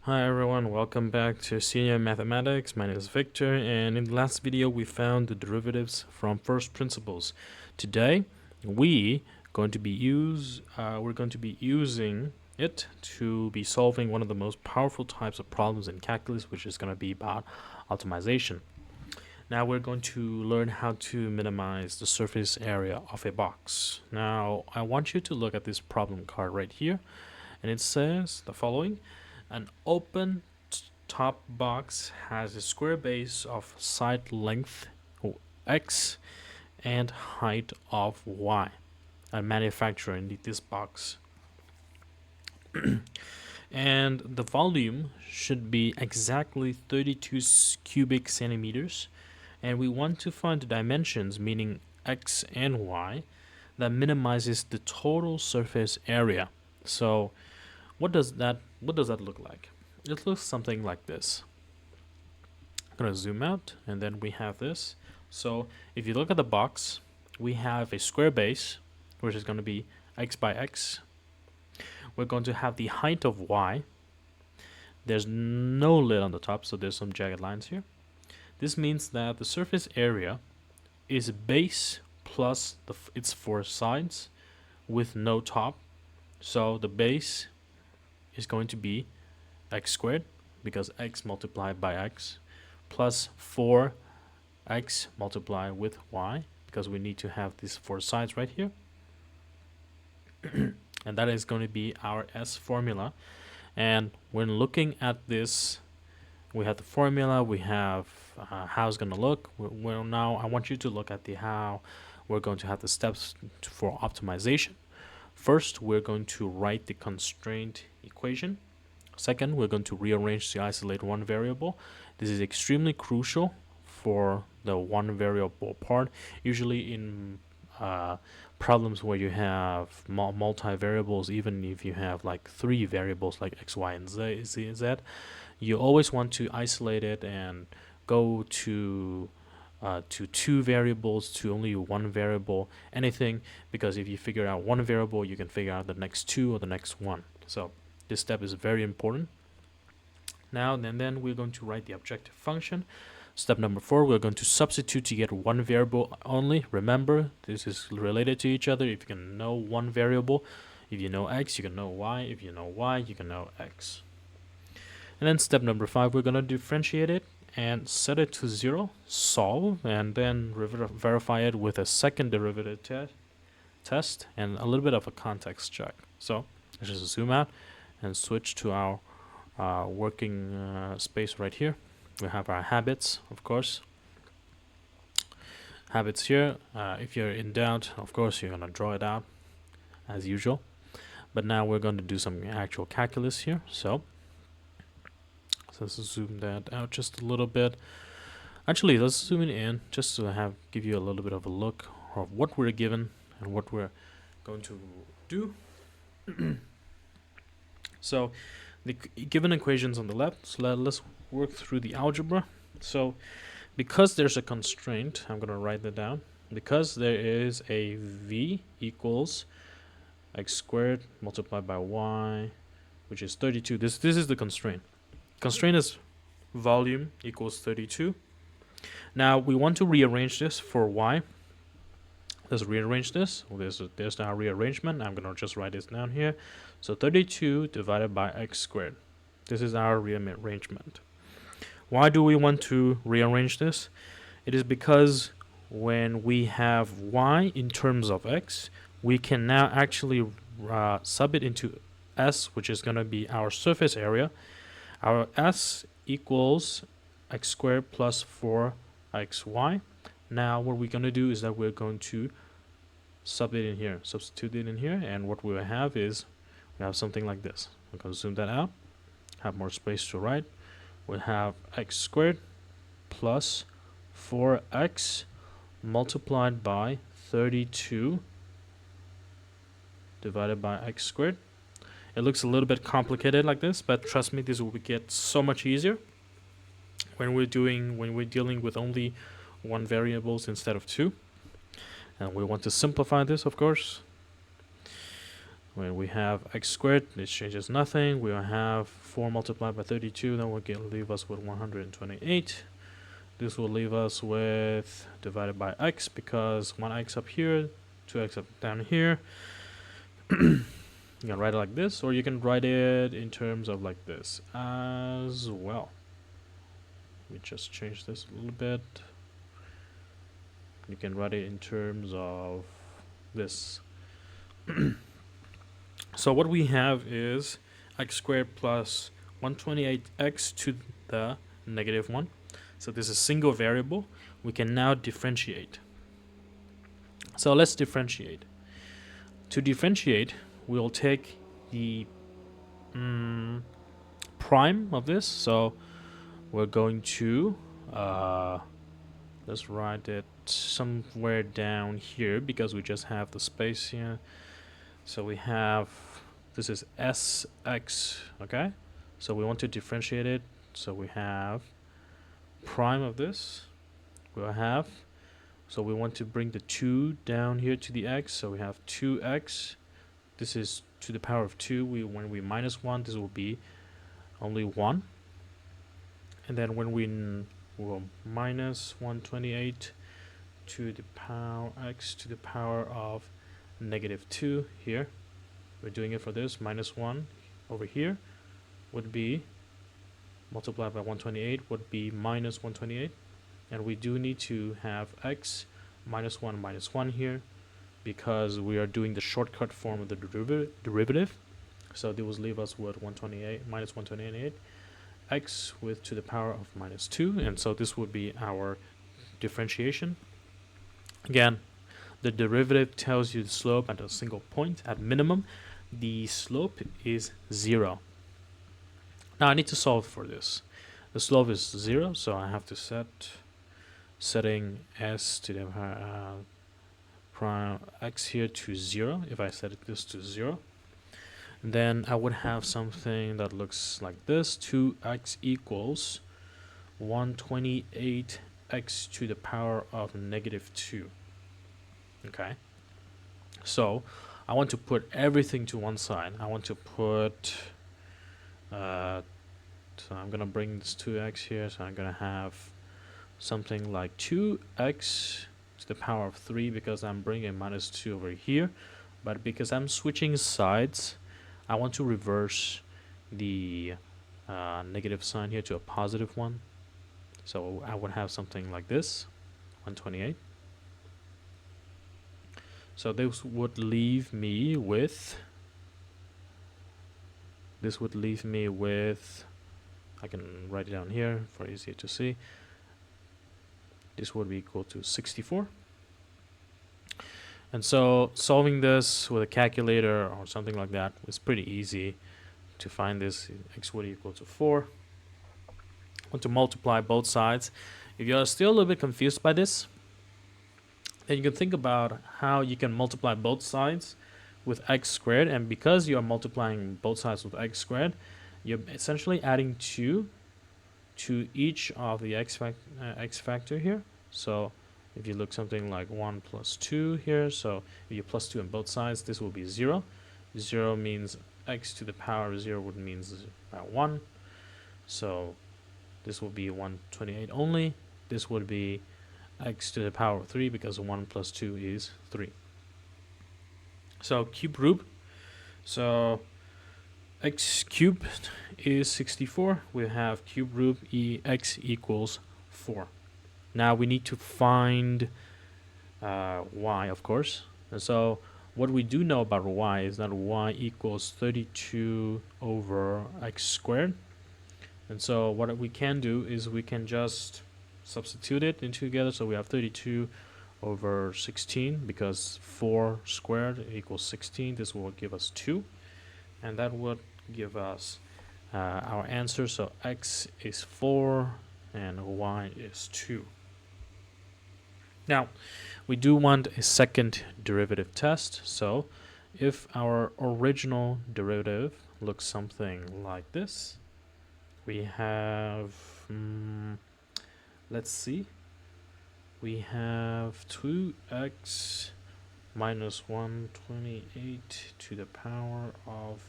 Hi everyone, welcome back to Senior Mathematics. My name is Victor, and in the last video we found the derivatives from first principles. Today we're going to be using it to be solving one of the most powerful types of problems in calculus, which is going to be about optimization. Now we're going to learn how to minimize the surface area of a box. Now I want you to look at this problem card right here, and it says the following. An open top box has a square base of side length x and height of y. A manufacturer in this box. And the volume should be exactly 32 cubic centimeters. And we want to find the dimensions, meaning x and y, that minimizes the total surface area. So what does that look like? It looks something like this. I'm gonna zoom out, and then we have this. So if you look at the box, we have a square base, which is going to be x by x. We're going to have the height of y. There's no lid on the top, so there's some jagged lines here. This means that the surface area is base plus its four sides with no top. So the base is going to be x squared, because x multiplied by x, plus 4x multiplied with y, because we need to have these four sides right here. And that is going to be our S formula. And when looking at this, we have the formula, we have how it's going to look. Well, now I want you to look at the how we're going to have the steps for optimization. First, we're going to write the constraint equation. Second, we're going to rearrange the isolate one variable. This is extremely crucial for the one variable part. Usually in problems where you have multi-variables, even if you have like three variables like x, y, and z, you always want to isolate it and go to two variables, to only one variable, anything, because if you figure out one variable, you can figure out the next two or the next one. So this step is very important. Now and then we're going to write the objective function. Step number 4, we're going to substitute to get one variable only. Remember, this is related to each other. If you can know one variable, if you know x, you can know y. If you know y, you can know x. And then step number 5, we're going to differentiate it and set it to 0, solve, and then verify it with a second derivative test and a little bit of a context check. So let's just zoom out and switch to our working space right here. We have our habits, of course. Habits here. If you're in doubt, of course, you're going to draw it out as usual. But now we're going to do some actual calculus here. So let's zoom that out just a little bit. Actually, let's zoom it in just to give you a little bit of a look of what we're given and what we're going to do. So the given equations on the left, so let's work through the algebra. So because there's a constraint, I'm going to write that down. Because there is a v equals x squared multiplied by y, which is 32. This is the constraint. Constraint is volume equals 32. Now we want to rearrange this for y. Let's rearrange this. There's our rearrangement. I'm going to just write this down here. So 32 divided by x squared. This is our rearrangement. Why do we want to rearrange this? It is because when we have y in terms of x, we can now actually sub it into s, which is going to be our surface area. Our s equals x squared plus 4xy. Now what we're going to do is that we're going to sub it in here, substitute it in here, and what we will have is we have something like this. I'm going to zoom that out, have more space to write. We'll have x squared plus 4x multiplied by 32 divided by x squared. It looks a little bit complicated like this, but trust me, this will get so much easier when we're dealing with only one variables instead of two. And we want to simplify this, of course. when we have x squared, this changes nothing. We'll have 4 multiplied by 32, then we'll leave us with 128. This will leave us with divided by x, because 1x up here, 2x up down here. You can write it like this, or you can write it in terms of like this as well. Let me just change this a little bit. You can write it in terms of this. So what we have is x squared plus 128x to the negative 1. So this is a single variable. We can now differentiate. So let's differentiate. To differentiate, we'll take the prime of this. So we're going to let's write it somewhere down here, because we just have the space here. So we have, this is sx, okay? So we want to differentiate it. So we have prime of this. We'll have, so we want to bring the 2 down here to the x. So we have 2x. This is to the power of 2. When we minus 1, this will be only 1. And then when we will minus 128 to the power x to the power of negative 2 here, we're doing it for this, minus 1 over here would be multiplied by 128 would be minus 128. And we do need to have x minus 1 here, because we are doing the shortcut form of the derivative. So this will leave us with 128 minus 128 x with to the power of minus 2. And so this would be our differentiation. Again, the derivative tells you the slope at a single point. At minimum, the slope is 0. Now I need to solve for this. The slope is 0, so I have to setting s to the prime x here to 0. If I set this to 0, then I would have something that looks like this. 2x equals 128x to the power of negative 2. Okay, so I want to put everything to one side. I want to put so I'm gonna bring this 2x here, so I'm gonna have something like 2x to the power of 3, because I'm bringing minus 2 over here. But because I'm switching sides, I want to reverse the negative sign here to a positive one. So I would have something like this, 128. So this would leave me with, I can write it down here for easier to see. This would be equal to 64. And so solving this with a calculator or something like that is pretty easy to find this. X would equal to 4. I want to multiply both sides. If you're still a little bit confused by this, then you can think about how you can multiply both sides with x squared. And because you are multiplying both sides with x squared, you're essentially adding 2 to each of the x factor here. So if you look something like 1 plus 2 here, so if you plus 2 on both sides, this will be 0. 0 means x to the power of 0 would mean 1. So this will be 128 only. This would be x to the power of 3, because 1 plus 2 is 3. So cube root. So x cubed is 64. We have cube root x equals 4. Now we need to find y, of course. And so what we do know about y is that y equals 32 over x squared. And so what we can do is we can just substitute it into together. So we have 32 over 16, because 4 squared equals 16. This will give us 2. And that would give us our answer. So x is 4 and y is 2. Now, we do want a second derivative test. So if our original derivative looks something like this, we have, let's see, we have 2x minus 128 to the power of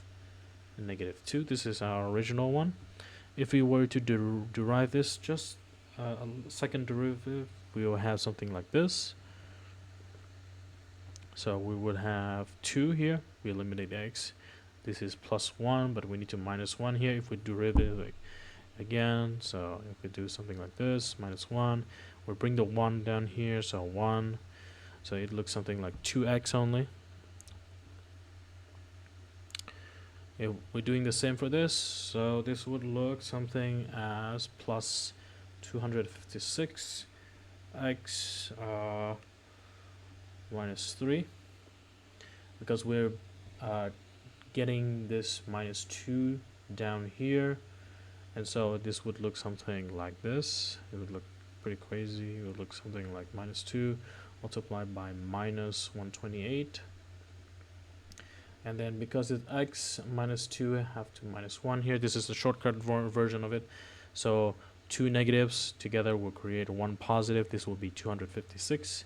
negative 2. This is our original one. If we were to derive this, just a second derivative, we will have something like this. So we would have 2 here. We eliminate x. This is plus 1, but we need to minus 1 here if we derivative again. So if we do something like this, minus 1, we bring the 1 down here, so 1. So it looks something like 2x only. If we're doing the same for this, so this would look something as plus 256 x minus 3, because we're getting this minus 2 down here, and so this would look something like this. It would look pretty crazy. It would look something like minus 2 multiplied by minus 128, and then because it's x minus 2, I have to minus 1 here. This is the shortcut version of it. So 2 negatives together will create 1 positive. This will be 256.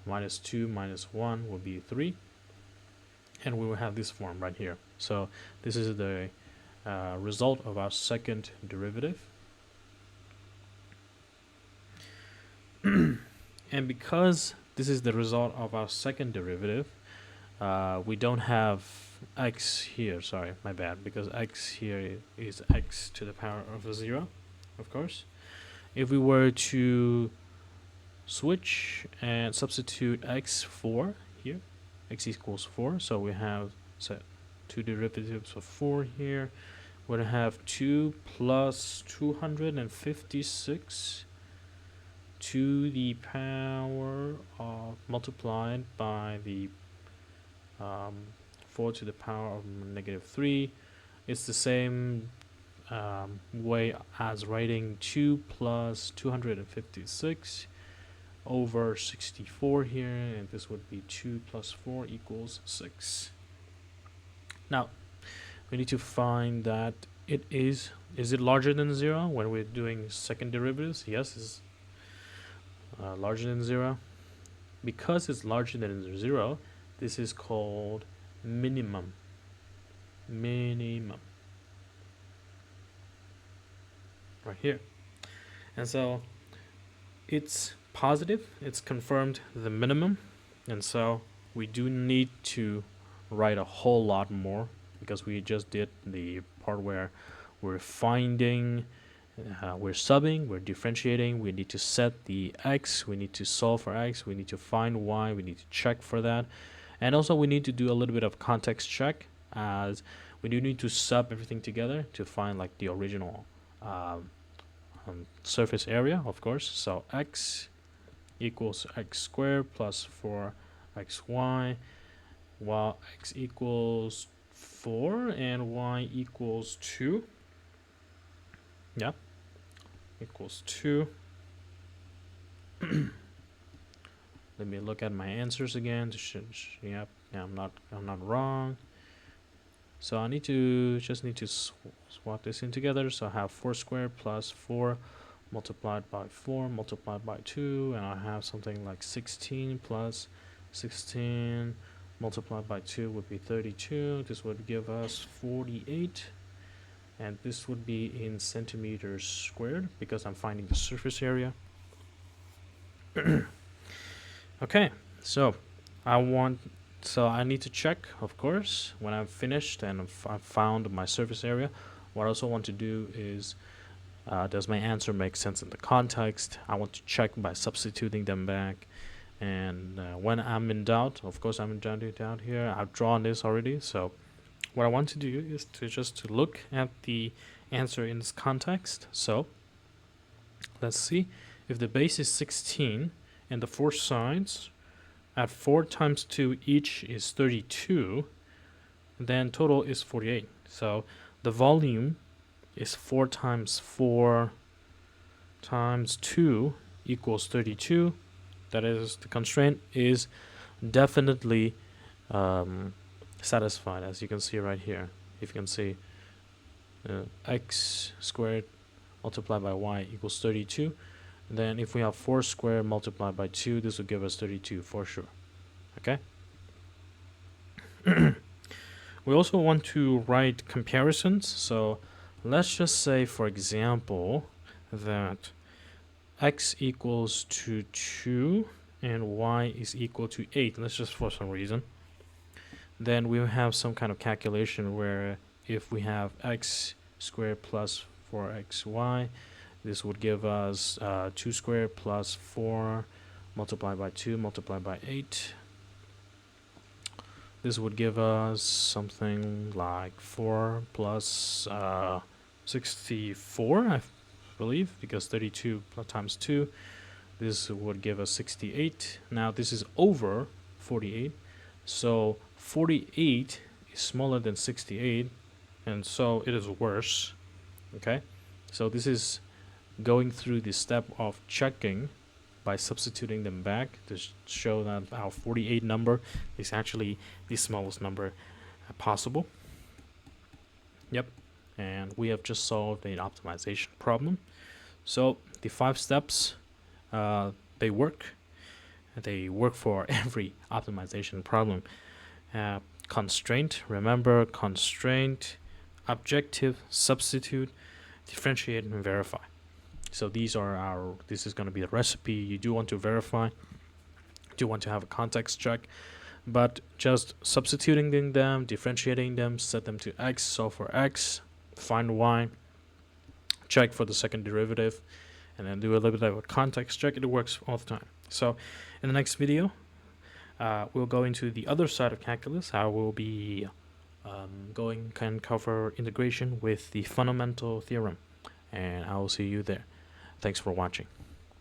Minus 2 minus 1 will be 3. And we will have this form right here. So this is the result of our second derivative. And because this is the result of our second derivative, we don't have x here, sorry, my bad, because x here is x to the power of 0, of course. If we were to switch and substitute x 4 here, x equals 4, so we have set 2 derivatives of 4 here. We're going to have 2 plus 256 to the power of multiplied by the 4 to the power of negative 3. It's the same way as writing 2 plus 256 over 64 here, and this would be 2 plus 4 equals 6. Now we need to find that it is it larger than 0 when we're doing second derivatives? Yes, it's larger than 0. Because it's larger than 0, this is called minimum. Right here. And so it's positive, it's confirmed the minimum, and so we do need to write a whole lot more, because we just did the part where we're finding, we're subbing, we're differentiating, we need to set the x, we need to solve for x, we need to find y, we need to check for that, and also we need to do a little bit of context check, as we do need to sub everything together to find like the original surface area, of course. So x equals x squared plus 4xy, while x equals 4 and y equals 2. Yeah, equals 2. Let me look at my answers again. Yep, yeah, I'm not wrong. So I need to swap this in together. So I have 4 squared plus 4 multiplied by 4 multiplied by 2, and I have something like 16 plus 16 multiplied by 2 would be 32. This would give us 48, and this would be in centimeters squared because I'm finding the surface area. Okay, so I need to check, of course, when I've finished and I've found my surface area. What I also want to do is, does my answer make sense in the context? I want to check by substituting them back. And when I'm in doubt, of course I'm in doubt here, I've drawn this already. So what I want to do is to look at the answer in this context. So let's see, if the base is 16 and the 4 sides at 4 times 2 each is 32, then total is 48. So the volume is 4 times 4 times 2 equals 32. That is, the constraint is definitely satisfied, as you can see right here. If you can see, x squared multiplied by y equals 32. Then if we have 4 squared multiplied by 2, this will give us 32 for sure. Okay, We also want to write comparisons. So let's just say, for example, that x equals to 2 and y is equal to 8. Let's just for some reason. Then we'll have some kind of calculation where if we have x squared plus 4xy, this would give us 2 squared plus 4 multiplied by 2 multiplied by 8. This would give us something like 4 plus 64, I believe, because 32 times 2. This would give us 68. Now this is over 48. So 48 is smaller than 68, and so it is worse. Okay? So this is going through the step of checking by substituting them back to show that our 48 number is actually the smallest number possible. Yep, and we have just solved an optimization problem. So the 5 steps, they work. They work for every optimization problem. Constraint, remember constraint, objective, substitute, differentiate, and verify. So these are this is going to be the recipe. You do want to verify, you do want to have a context check, but just substituting them, differentiating them, set them to x, solve for x, find y, check for the second derivative, and then do a little bit of a context check. It works all the time. So in the next video, we'll go into the other side of calculus. I will be can cover integration with the fundamental theorem, and I will see you there. Thanks for watching.